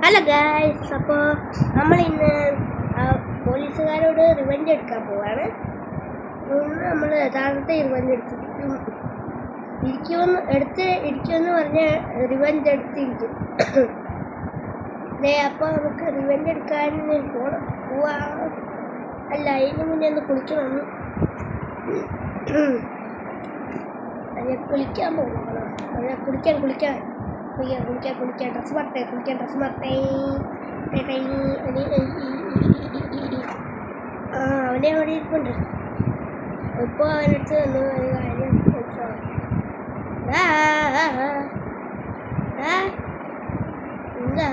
Hello guys, അപ്പോൾ നമ്മളിന്ന് പോലീസുകാരോട് revenge എടുക്കാൻ പോവാണ്. നമ്മൾ യഥാർത്ഥത്തെ റിവെഞ്ച് ഇരിക്കുമെന്ന് പറഞ്ഞാൽ റിവെഞ്ച് എടുത്തിരിക്കും. അപ്പോൾ നമുക്ക് റിവെഞ്ച് എടുക്കാൻ പോവാ. അല്ല, അതിന് മുന്നേ ഒന്ന് കുളിക്കണം. കുളിക്കാൻ പോകണം. കുളിക്കാൻ ഡ്രസ്സ് മാറട്ടെ. അവനെ അവിടെ ഇരിപ്പുണ്ട്. ഇപ്പോൾ അവനടുത്ത് വന്ന് ഒരു കാര്യം എന്താ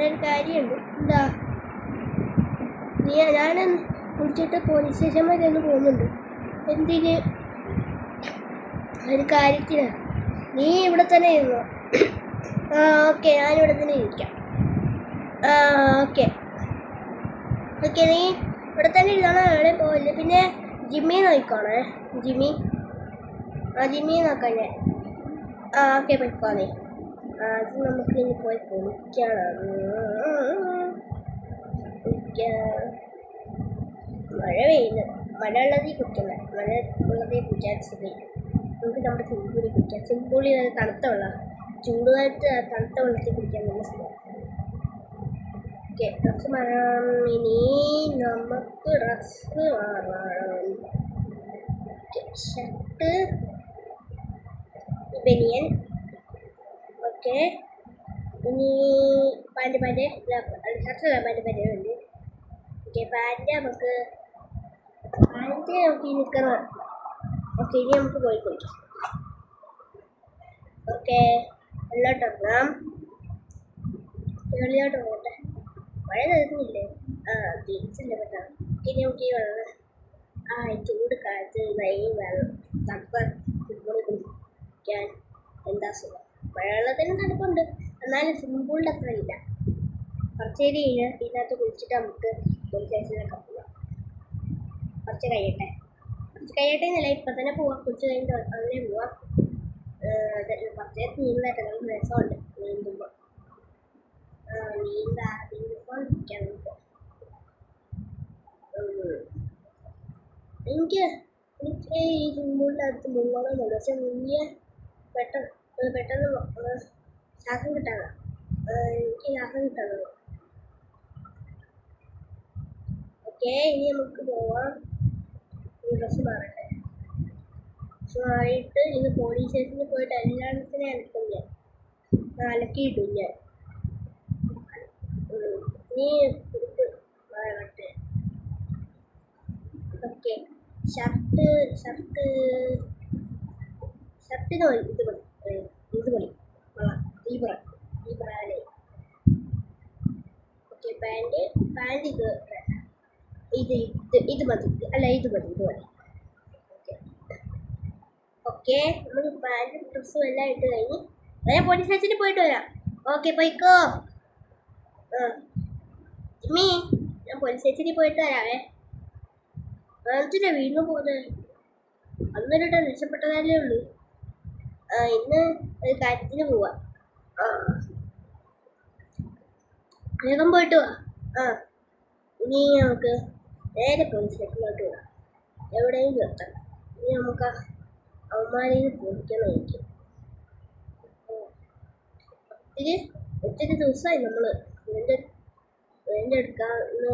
ഒരു കാര്യമുണ്ട്. എന്താ ഞാൻ കുളിച്ചിട്ട് പോലീസ് സ്റ്റേഷൻ വരെ ഒന്ന് പോകുന്നുണ്ട്. എന്തിന്? ഒരു കാര്യത്തിന്. നീ ഇവിടെ തന്നെ ഇരുന്നോ? ഓക്കെ, ഞാനിവിടെ തന്നെ ഇരിക്കാം. ഓക്കെ, നീ ഇവിടെ തന്നെ ഇരുന്നോളാം, എവിടെ പോവില്ല. പിന്നെ ജിമ്മി നോക്കിക്കോണേ. ജിമ്മി നോക്കാം ഞാൻ. ഓക്കെ, പോയിക്കോളേ. അത് നമുക്ക് ഇനി പോയി കുളിക്കണം. മഴ ഉള്ളതേ കുടിക്കണ്ട. മഴ ഉള്ളതേ കുടിക്കാൻ സുഖമില്ല. നമുക്ക് നമ്മുടെ ചെമ്പൂളി കുടിക്കാം. ചെമ്പൂളി നല്ല തണുത്ത വെള്ളം. ചൂടുകാലത്ത് തണുത്ത വെള്ളത്തിൽ കുടിക്കാൻ നല്ല സുഖം. ഓക്കെ, ഡ്രസ്സ് മാറണം. ഇനി നമുക്ക് ഡ്രസ്സ് മാറണം. ഷർട്ട്, ബനിയൻ. ഓക്കെ, ഇനി പാൻറ് ഷർട്ടല്ല, പാൻറ് ഉണ്ട്. ഓക്കെ, പാൻറ് നമുക്ക് നിൽക്കണം. ഓക്കെ, ഇനി നമുക്ക് പോയി കുളിക്കാം. ഓക്കെ, വെള്ളോട്ടിറങ്ങാം. പോകട്ടെ. മഴ നിൽക്കുന്നില്ലേ? തിരിച്ചില്ല കേട്ടോ. ഇനി നമുക്ക് ഈ വെള്ളം ചൂട് കാലത്ത് വെള്ളം തണുപ്പ് ഫുട്ബോളിൽ കുളിക്കാൻ എന്താ സുഖം. മഴവെള്ളത്തിന് തണുപ്പുണ്ട്, എന്നാലും ഫുട്ബോളിൻ്റെ അത്ര ഇല്ല. കുറച്ച് ഇതിനകത്ത് കുളിച്ചിട്ട് നമുക്ക് പോലീസ് സ്റ്റേഷനിലൊക്കെ പോവാം. കുറച്ച് കഴിയട്ടെ എന്നല്ല, ഇപ്പം തന്നെ പോവാം. കുളിച്ച് കഴിഞ്ഞിട്ട് അങ്ങനെ പോവാം. കുറച്ച് നീന്തായിട്ട് നല്ല രസമുണ്ട് നീന്തുമ്പോൾ. നീന്തിക്കൊണ്ടിരിക്കാം നമുക്ക്. എനിക്ക് ഈ ചുമ്പൂരിൻ്റെ അടുത്ത് മുങ്ങണമെന്നുണ്ട്. പക്ഷെ മുങ്ങിയ പെട്ടെന്ന് ശ്വാസം കിട്ടാനാണ്. എനിക്ക് ശ്വാസം കിട്ടാനുള്ളൂ. ഓക്കെ, ഇനി നമുക്ക് പോവാം. ഡ്രസ്സ് മാറട്ടെ. മാറിയിട്ട് ഇന്ന് പോലീസ് സ്റ്റേഷനിൽ പോയിട്ട് എല്ലാത്തിനും അലക്കും ഞാൻ. അലക്കിയിട്ടും ഞാൻ. നീ മാറട്ടെ. ഓക്കെ, ഷർട്ടിന് ഇത് മതി. ഓക്കെ, പാൻറ് ഇത് മതി. അല്ല, ഇത് മതി. ഓക്കെ, നമ്മൾ പാൻറ്റും ഡ്രസ്സും എല്ലാം ഇട്ട് കഴിഞ്ഞ് ഞാൻ പോലീസ് സ്റ്റേഷനിൽ പോയിട്ട് വരാം. ഓക്കെ, പോയിക്കോ. ജിമ്മി, ഞാൻ പോലീസ് സ്റ്റേഷനിൽ പോയിട്ട് വരാവേ. എന്തിനാ വീണ്ടും പോകുന്നത്? അന്നൊരിട്ട് രക്ഷപ്പെട്ടതല്ലേ ഉള്ളൂ. ഇന്ന് ഒരു കാര്യത്തിന് പോവാം. വേഗം പോയിട്ട് വാ. ഇനി നമുക്ക് നേരെ പോലീസ് സ്റ്റേഷനിലോട്ട് പോവാം. എവിടെയും നിർത്തണ്ട. ഇനി നമുക്ക് അവന്മാരെ പൊളിക്കണമായിരിക്കും. ഒത്തിരി ദിവസമായി നമ്മൾ ഇതിൻ്റെ എടുക്കാന്ന്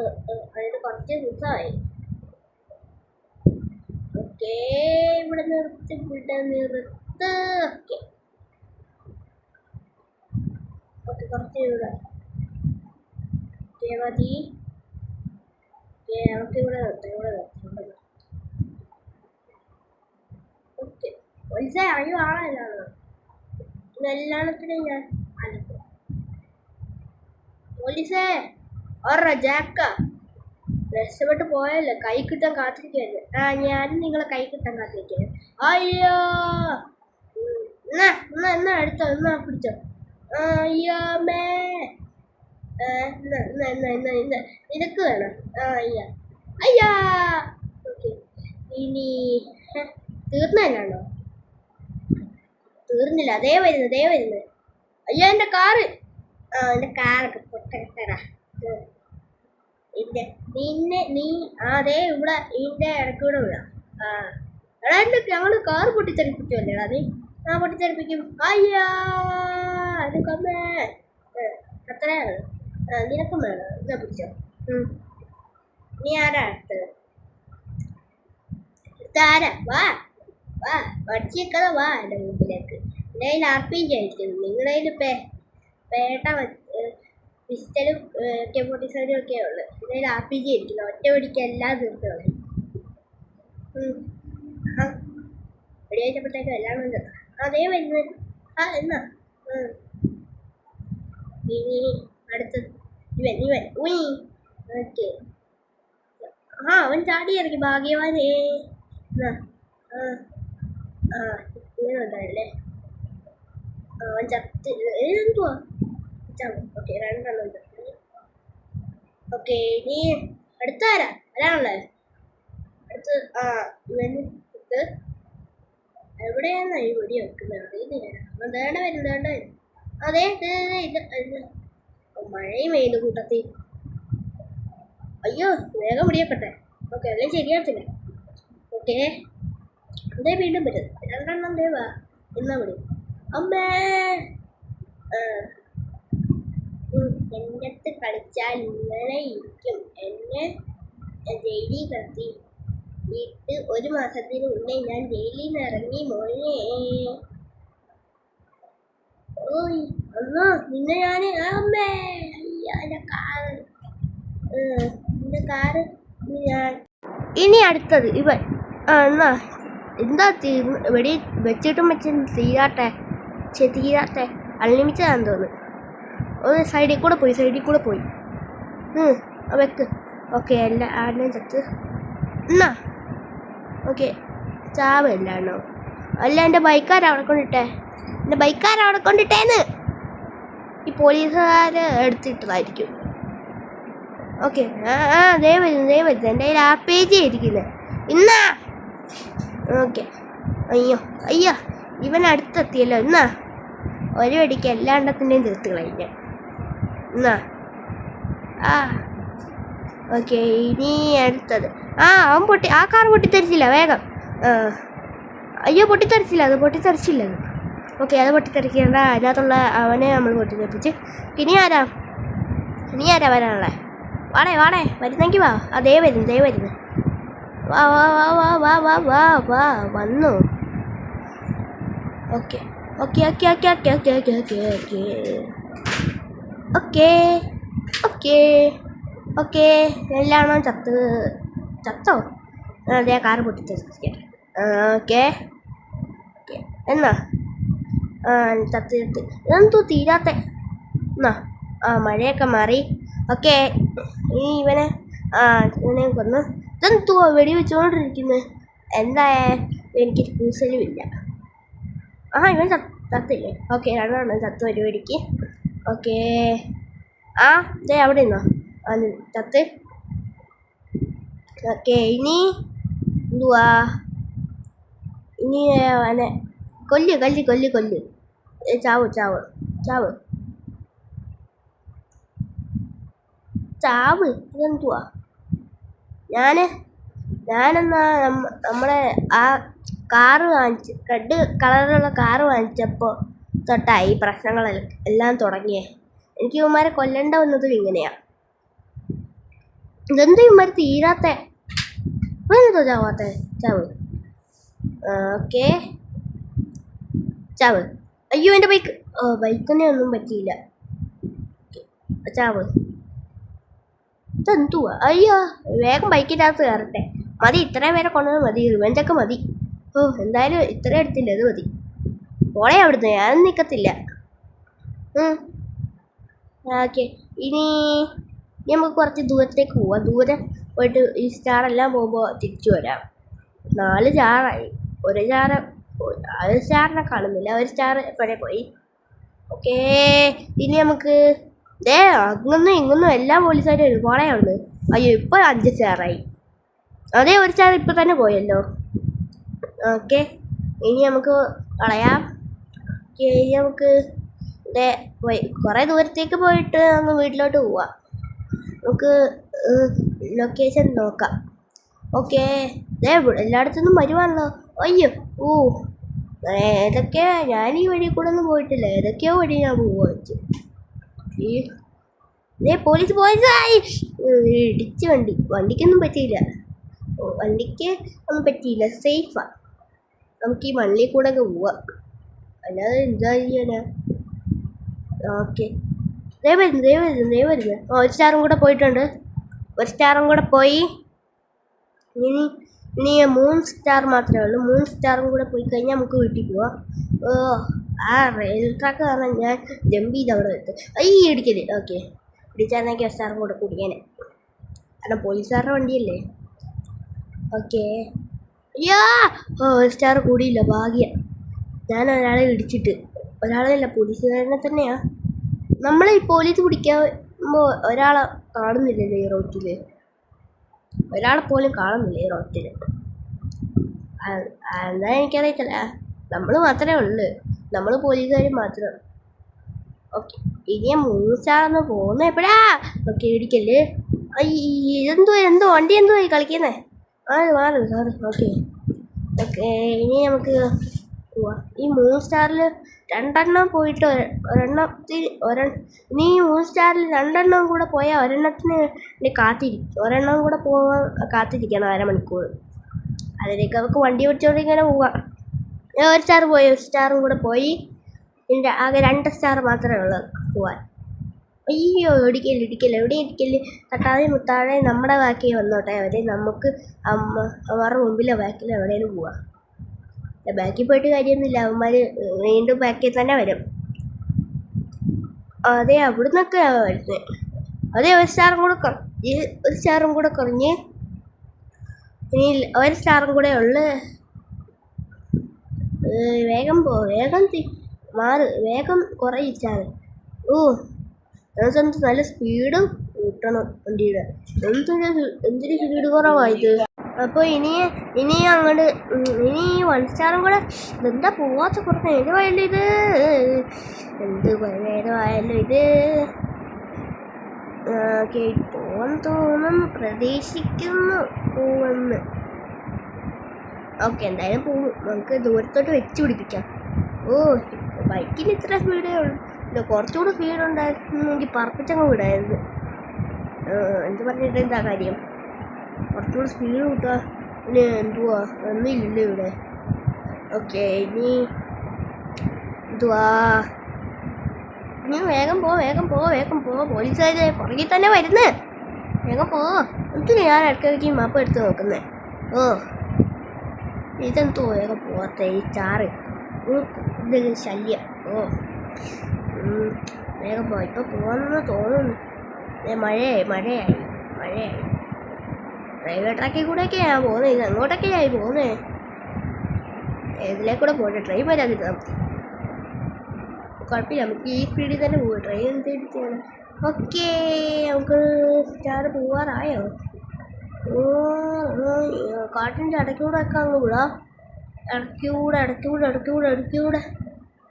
അതിൻ്റെ കുറച്ച് ദിവസമായി. ഓക്കെ, ഇവിടെ നിർത്ത്. ഓക്കെ, കുറച്ച് ഇവിടെ മതി. നമുക്ക് ഇവിടെ നിർത്താം. ഓക്കെ, പോലീസേ അറിയും ആളല്ലാണോ? എല്ലാത്തിനും ഞാൻ അലക്കും. പോലീസേ ജാക്ക രക്ഷപ്പെട്ട് പോയല്ലേ, കൈ കിട്ടാൻ കാത്തിരിക്കുകയല്ലേ. ഞാനും നിങ്ങളെ കൈ കിട്ടാൻ കാത്തിരിക്കുകയാണ്. അയ്യോ, എന്നാ എടുത്തോ, എന്നാ പിടിച്ചോ. അയ്യോ മേ, നിനക്ക് വേണം. അയ്യാ. ഓക്കെ, ഇനി തീർന്നല്ലോ? തീർന്നില്ല, അതേ വരുന്നത്. അയ്യോ, എൻ്റെ കാറ്. എൻ്റെ കാറൊക്കെ പൊട്ടക്കട്ടടാ. ഇന്റെ നിന്നെ നീ അതേ ഇവിടെ ഇതിൻ്റെ ഇടയ്ക്കൂടെ വിടാം. ആ എടാ എൻ്റെ ഞങ്ങൾ കാറ് പൊട്ടിത്തെറിപ്പിക്കുമല്ലേടാ നീ? ആ പൊട്ടിത്തെറിപ്പിക്കും. അയ്യാ അത് കൊമ്മേ അത്രയാണ്. നിനക്കും വേണം. എന്നാ പിടിച്ചോ. നീ ആരാ അടുത്തത്? അടുത്താരാ? വാ വാ പഠിച്ചേക്കാതെ വാ എൻ്റെ മുമ്പിലേക്ക്. എൻ്റെ കയ്യിൽ RPG ആയിരിക്കും. നിങ്ങളുടെ കയ്യിൽ പേട്ട പിസ്റ്റലും AK-47 ഒക്കെ ഉള്ളു. എൻ്റെ കയ്യിൽ RPG ആയിരിക്കുന്നു. ഒറ്റ പിടിക്ക് എല്ലാം തീർത്ത് കളയും. വെടി വെച്ചപ്പോഴത്തേക്കും എല്ലാം ചേർത്ത് അതേ വരുന്നത്. എന്നാ ഇനി അടുത്തത് ഇവൻ ഉയ്. ഓക്കെ. അവൻ ചാടി ഇറങ്ങി. ഭാഗ്യവാനേ. ഇങ്ങനെ ഉണ്ടായില്ലേ? അവൻ ചത്ത് എന്തുവാ? ഓക്കെ, രണ്ടെണ്ണം ചത്ത്. ഓക്കെ, നീ അടുത്താരാ? വരാനുള്ളേ അടുത്ത്. ഇവൻ ചത്ത്. എവിടെയാന്നാ ഈ വെടി വെക്കുന്നത്? അറിയുന്നില്ല. ദേണ്ട വരും. അതെ ഇത് മഴയും പെയ്യുന്നു കൂട്ടത്തിൽ. അയ്യോ, വേഗം പിടിയപ്പെട്ടെ. ഓക്കെ, എല്ലാം ശരിയാകത്തില്ല. ഓക്കെ, അതേ വീണ്ടും പറ്റും. രണ്ടെണ്ണം ദേവാ എന്നാ പിടി. അമ്മേ എൻ്റെ അടുത്ത് കളിച്ചാൽ ഇങ്ങനെ ഇരിക്കും. എന്നെ ജയിലിൽ കിടത്തി വിട്ട് 1 മാസത്തിന് മുന്നേ ഞാൻ ജയിലിൽ നിന്ന് ഇറങ്ങി മോനെ. ഓയ് അമ്മ നിന്നെ ഞാൻ അമ്മേ എൻ്റെ കാറ് ഞാൻ. ഇനി അടുത്തത് ഇവൻ. എന്നാ എന്താ വെടി വെച്ചിട്ടും തീരാട്ടെ. അൺലിമിറ്റഡാന്ന് തോന്നുന്നു. ഒരു സൈഡിൽ കൂടെ പോയി. വെക്ക്. ഓക്കെ, എല്ലാ ആടിനെയും ചത്ത്. എന്നാ ഓക്കെ, ചാവല്ലാണോ? അല്ല, എൻ്റെ ബൈക്കാരവിടെ കൊണ്ടിട്ടേന്ന് ഈ പോലീസുകാർ എടുത്തിട്ടതായിരിക്കും. ഓക്കെ, ദേ വരുന്നു. എൻ്റെ കയ്യിൽ RPG ആയിരിക്കുന്നത്. ഇന്നാ ഓക്കെ. അയ്യോ ഇവൻ അടുത്തെത്തിയല്ലോ. എന്നാ ഒരു വെടിക്ക് എല്ലാണ്ടത്തിൻ്റെയും തീർത്ത് കളഞ്ഞ. എന്നാ ഓക്കെ, ഇനി അടുത്തത്. അവൻ ആ കാർ പൊട്ടിത്തെറിച്ചില്ല. വേഗം. അയ്യോ പൊട്ടിത്തെറിച്ചില്ല. അത് ഓക്കെ, അത് പൊട്ടിത്തെറിക്കേണ്ട. അതിനകത്തുള്ള അവനെ നമ്മൾ പൊട്ടിത്തെറിപ്പിച്ച്. ഇനി ആരാ വരാനുള്ളത്? വാടേ വരുന്നെങ്കിൽ വാ. ദേ വരുന്നു. വാ വന്നു. ഓക്കെ എല്ലാണോ ചത്തോ? അതേ കാറ് പൊട്ടിത്തെറിക്കട്ടെ. ഓക്കെ എന്നാ ചത്ത് ഇതെന്തോ തീരാത്ത. എന്നാ മഴയൊക്കെ മാറി. ഓക്കെ, ഇനി ഇവനെ കൊന്നു. ഇതെന്തുവാ വെടി വെച്ചുകൊണ്ടിരിക്കുന്നത്? എന്തായാലും എനിക്കൊരു കൂസലുമില്ല. ഇവൻ ചത്തില്ലേ? ഓക്കെ, രണ്ടെണ്ണം ചത്ത് ഒരു വെടിക്ക്. ഓക്കെ, ദേ അവിടെ നിന്നോ ചത്ത്. ഓക്കെ, ഇനി എന്തുവാ? ഇനി അവനെ കൊല്ല്. ചാവ്. ഇതെന്തുവാ? ഞാനെന്നാ നമ്മളെ ആ കാറ് റെഡ് കളറിലുള്ള കാറ് വാങ്ങിച്ചപ്പോൾ തൊട്ടായി ഈ പ്രശ്നങ്ങളെല്ലാം തുടങ്ങിയേ. എനിക്ക് ഇവന്മാരെ കൊല്ലേണ്ട വന്നതും ഇങ്ങനെയാ. ഇതെന്താ ഇവന്മാർ തീരാത്ത? എന്തോ ചാവാത്ത? ചാവ്. ഓക്കെ, ചാവ്. അയ്യോ, എൻ്റെ ബൈക്കിനെ ഒന്നും പറ്റിയില്ല. ചാവ്. ഇതെന്തുവാ? അയ്യോ, വേഗം ബൈക്കിനകത്ത് കയറട്ടെ. മതി, ഇത്രയും പേരെ കൊണ്ടുവന്ന് മതി. റിവെഞ്ചൊക്കെ മതി. എന്തായാലും ഇത്ര എടുത്തില്ല, അത് മതി. പോളെ അവിടുന്ന്, ഞാൻ നിൽക്കത്തില്ല. ഓക്കെ, ഇനി നമുക്ക് കുറച്ച് ദൂരത്തേക്ക് പോവാം. ദൂരെ പോയിട്ട് ഈ സ്റ്റാറെല്ലാം പോകുമ്പോൾ തിരിച്ചു വരാം. 4 സ്റ്റാറായി. ഒരു സ്റ്റാറിനെ കാണുന്നില്ല. ഒരു സ്റ്റാർ എപ്പോഴേ പോയി. ഓക്കേ, ഇനി നമുക്ക് അങ്ങൊന്നും ഇങ്ങൊന്നും എല്ലാ പോലീസുകാരും ഒരുപാടേ ഉണ്ട്. അയ്യോ, ഇപ്പോൾ 5 സ്റ്റാറായി. അതേ, ഒരു സ്റ്റാർ ഇപ്പം തന്നെ പോയല്ലോ. ഓക്കെ, ഇനി നമുക്ക് കളയാം. ഇനി നമുക്ക് പോയി കുറേ ദൂരത്തേക്ക് പോയിട്ട് അങ്ങ് വീട്ടിലോട്ട് പോവാം. നമുക്ക് ലൊക്കേഷൻ നോക്കാം. ഓക്കെ, എല്ലായിടത്തുനിന്നും വരുവാണല്ലോ. അയ്യോ, ഏതൊക്കെയാ ഞാൻ ഈ വഴി കൂടെ ഒന്നും പോയിട്ടില്ല. ഏതൊക്കെയോ വഴി ഞാൻ പോവാ. പോലീസ് ഇടിച്ച് വണ്ടിക്കൊന്നും പറ്റിയില്ല. വണ്ടിക്ക് ഒന്നും പറ്റിയില്ല, സേഫാ. നമുക്ക് ഈ വണ്ടിയിൽ കൂടെ ഒക്കെ പോവാം, അല്ലാതെ എന്താ ചെയ്യാനാ. ഓക്കെ, വരുന്നു. ഒരു സ്റ്റാറും കൂടെ പോയിട്ടുണ്ട്. ഒരു സ്റ്റാറും കൂടെ പോയി. ഇനി 3 സ്റ്റാർ മാത്രമേ ഉള്ളൂ. 3 സ്റ്റാറും കൂടെ പോയി കഴിഞ്ഞാൽ നമുക്ക് വീട്ടിൽ പോവാം. ആ റെയിൽ ട്രാക്ക് കാരണം ഞാൻ ജമ്പ് ചെയ്ത് അവിടെ എത്തും. ഇടിക്കല്. ഓക്കെ, ഇടിച്ചാണെങ്കിൽ സ്റ്റാറും കൂടെ കുടിക്കാനെ, കാരണം പോലീസുകാരുടെ വണ്ടിയല്ലേ. ഓക്കെ, സ്റ്റാർ കൂടിയില്ല, ഭാഗ്യം. ഞാൻ ഒരാളെ ഇടിച്ചിട്ട്, ഒരാളല്ല പോലീസുകാരനെ തന്നെയാ. നമ്മൾ ഈ പോലീസ് പിടിക്കുമ്പോൾ ഒരാളെ കാണുന്നില്ലല്ലോ ഈ റോട്ടിൽ. ഒരാളെ പോലും കാണുന്നില്ല ഈ റോട്ടിൽ. എന്താ എനിക്കറിയത്തില്ല, നമ്മൾ മാത്രമേ ഉള്ളൂ, നമ്മൾ പോലീസുകാർ മാത്രം. ഓക്കെ, ഇനി 3 സ്റ്റാറിന്ന് പോകുന്ന എപ്പോഴാ. ഓക്കെ, ഇടിക്കല്ലേ. എന്തോ വണ്ടി ആയി കളിക്കുന്നേ. മാറ്. ഓക്കെ, ഇനി നമുക്ക് പോവാം. ഈ 3 സ്റ്റാറിൽ 2 പോയിട്ട് ഇനി 3 സ്റ്റാറിൽ 2 കൂടെ പോയാൽ ഒരെണ്ണത്തിന് ഒരെണ്ണം കൂടെ പോകാൻ കാത്തിരിക്കണം അരമണിക്കൂർ. അതിലേക്ക് നമുക്ക് വണ്ടി പിടിച്ചോണ്ട് ഇങ്ങനെ പോവാം. 1 സ്റ്റാർ പോയി, 1 സ്റ്റാറും കൂടെ പോയി. ഇതിൻ്റെ ആകെ 2 സ്റ്റാർ മാത്രമേ ഉള്ളൂ പോവാൻ. ഇടിക്കല് എവിടെ ഇടിക്കല്. തട്ടാതെ മുത്താതെ നമ്മുടെ ബാക്കിൽ വന്നോട്ടെ അവരെ. നമുക്ക് അവരുടെ മുമ്പിലെ ബാക്കിൽ എവിടെയും പോവാം. ബാക്കിൽ പോയിട്ട് കാര്യമൊന്നുമില്ല, അവന്മാർ വീണ്ടും ബാക്കിൽ തന്നെ വരും. അതെ, അവിടെ നിന്നൊക്കെ വരുന്നത്. അതെ, 1 സ്റ്റാറും കൂടെ കുറഞ്ഞ് ഇനി 1 സ്റ്റാറും കൂടെ ഉള്ളു. വേഗം മാറ്, വേഗം കുറയും സ്റ്റാർ. നമുക്കെന്ത് നല്ല സ്പീഡ് കൂട്ടണം വണ്ടിയുടെ. എന്തൊരു സ്പീഡ് കുറവായത്. അപ്പോൾ ഇനി അങ്ങോട്ട് ഇനി 1 സ്റ്റാറും കൂടെ. ഇതെന്താ പോവാത്ത കുറച്ച് നേരമായല്ലോ ഇത്. കുറേ നേരമായല്ലോ ഇത്. ഓക്കെ, പോവാൻ തോന്നും, പ്രതീക്ഷിക്കുന്നു പോവെന്ന്. ഓക്കെ, എന്തായാലും പോവും. നമുക്ക് ദൂരത്തോട്ട് വെച്ച് പിടിപ്പിക്കാം. ബൈക്കിന് ഇത്ര സ്പീഡേ ഉള്ളൂ. കുറച്ചുകൂടെ സ്പീഡ് ഉണ്ടായിരുന്നെങ്കിൽ പറപ്പിച്ചങ്ങ് വിടായിരുന്നു. എന്ത് പറഞ്ഞിട്ട് എന്താ കാര്യം. കുറച്ചുകൂടെ സ്പീഡ് കൂട്ടുക. പിന്നെ എന്തുവാ, ഒന്നുമില്ലല്ലോ ഇവിടെ. ഓക്കെ, ഇനി വേഗം പോ. പോലീസുകാർ പുറകിൽ തന്നെ വരുന്നേ. വേഗം പോ. എന്തിനാ ഞാൻ ഇടയ്ക്കിടയ്ക്ക് മാപ്പ് എടുത്ത് നോക്കുന്നേ. ഇതെന്തോ വേഗം പോവാത്ത ഈ സ്റ്റാറ്. ഇത് ശല്യം. വേഗം പോ. ഇപ്പോൾ പോകാമെന്ന് തോന്നുന്നു. മഴയായി. റെയിൽവേ ട്രാക്കിൽ കൂടെയൊക്കെയാ പോകുന്നത്. ഇത് അങ്ങോട്ടൊക്കെയായി പോകുന്നത്. ഇതിലേക്കൂടെ പോട്ടെ, ട്രെയിൻ വരാൻ കിട്ടാം. കുഴപ്പമില്ല, നമുക്ക് ഈ സ്പീഡിൽ തന്നെ പോകാം. ട്രെയിൻ എന്തെടുത്താണ്. ഓക്കെ, നമുക്ക് സ്റ്റാർ പോവാറായോ. കാട്ടിൻ്റെ ഇടയ്ക്കൂടെ ഒക്കെ അങ്ങ് വിടാം.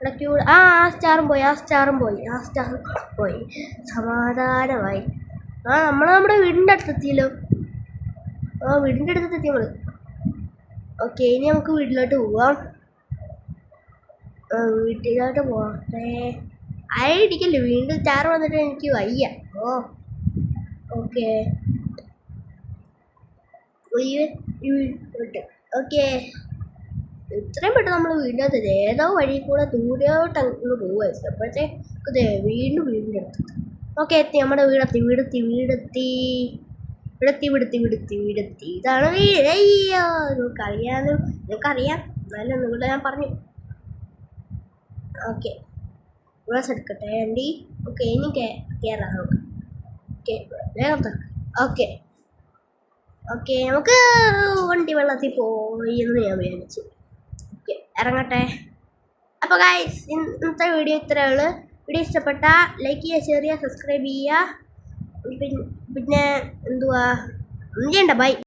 ഇടയ്ക്കൂടെ. ആ സ്റ്റാറും പോയി. സമാധാനമായി. നമ്മുടെ വീടിൻ്റെ അടുത്തെത്തിയല്ലോ. വീടിൻ്റെ അടുത്തെത്തി നമ്മൾ. ഓക്കെ, ഇനി നമുക്ക് വീട്ടിലോട്ട് പോവാം. ഇടിക്കല്ലേ, വീണ്ടും സ്റ്റാർ വന്നിട്ട് എനിക്ക് വയ്യ. ഓക്കെ, ഇത്രയും പെട്ടെന്ന് നമ്മൾ വീടിനകത്ത് ഏതോ വഴി കൂടെ ദൂരോട്ട് അങ്ങ് പോവായിരുന്നു. അപ്പോഴത്തേക്ക് വീണ്ടും വീടിൻ്റെ അടുത്ത്. ഓക്കെ, എത്തി, നമ്മുടെ വീടെത്തി. ഇതാണ് വീട്. അയ്യോ, നിങ്ങൾക്കറിയാം, എന്നാലും നിങ്ങളുടെ ഞാൻ പറഞ്ഞു. ഓക്കെ, ഗ്ലാസ് എടുക്കട്ടെ ആൻറ്റി. ഓക്കെ, ഇനി കയറാം നമുക്ക്. ഓക്കെ, വേഗം തുറക്കാം. ഓക്കെ, നമുക്ക് വണ്ടി വെള്ളത്തിൽ പോയി എന്ന് ഞാൻ വിചാരിച്ചു. ഓക്കെ, ഇറങ്ങട്ടെ. അപ്പോൾ ഗൈസ്, ഇന്നത്തെ വീഡിയോ ഇത്രയേ ഉള്ളൂ. വീഡിയോ ഇഷ്ടപ്പെട്ടാൽ ലൈക്ക് ചെയ്യുക, ഷെയർ ചെയ്യുക, സബ്സ്ക്രൈബ് ചെയ്യുക. പിന്നെ എന്തുവാ ഒന്നും ചെയ്യണ്ട. ബൈ.